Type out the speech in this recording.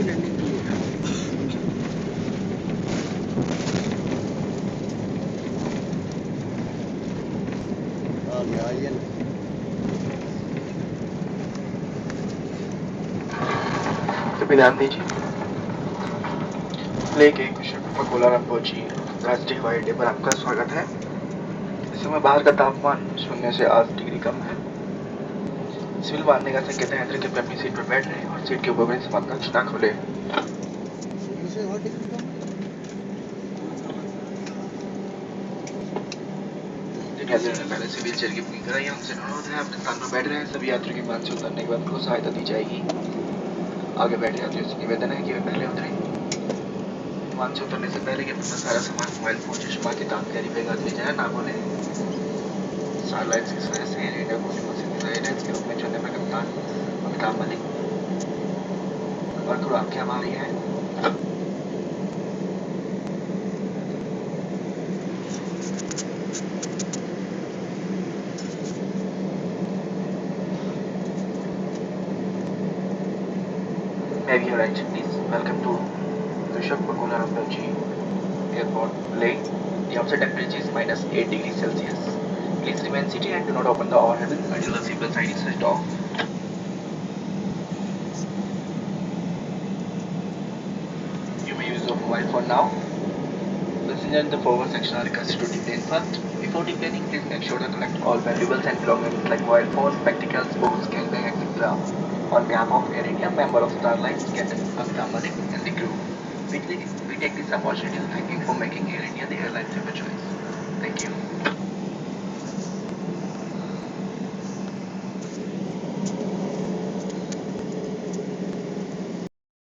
तो ध्यान दीजिए, लेके कोलार पहुंची राष्ट्रीय हवाई अड्डे पर आपका स्वागत है। इस समय बाहर का तापमान 0 से 8 डिग्री कम है। सिविल बांधने का संकेत है। यात्री कृपया अपनी सीट पर बैठ रहे और सीट के ऊपर सामान का ना खोले। पहले से व्हील चेयर की बुकिंग कराई है, उनसे अनुरोध है अपने स्थान पर बैठ रहे हैं। सभी यात्रियों की विमान से उतरने के बाद उनको सहायता दी जाएगी। आगे बैठे यात्रियों से निवेदन है कि वे पहले उतरें। विमान से उतरने से पहले अपना सारा सामान, मोबाइल फोन, चश्मा, किताब, कैरी बैग आदि ले जाए, ना बोले। स्टारलाइन्स की वजह से एयर इंडिया को एयरलाइंस के रूप में चुनने पर कप्तान अमिताभ मलिक और क्रू आपके हमारी है। Navy Airlines, please welcome to Vishakhapatnam Airport, Leh. The outside temperature is minus 8 degrees Celsius. Please remain seated and do not open the overhead until the seatbelt sign is switched off. You may use your mobile phone now. Passengers in the forward section are requested to deplane first. Before deplaning, please make sure to collect all valuables and belongings like mobile phone, spectacles, books, handbag, etc. On behalf of Air India, member of Starlines, Captain Amitabh Malik and the crew, we take this opportunity to thank you for making Air India the airline of your choice. Thank you.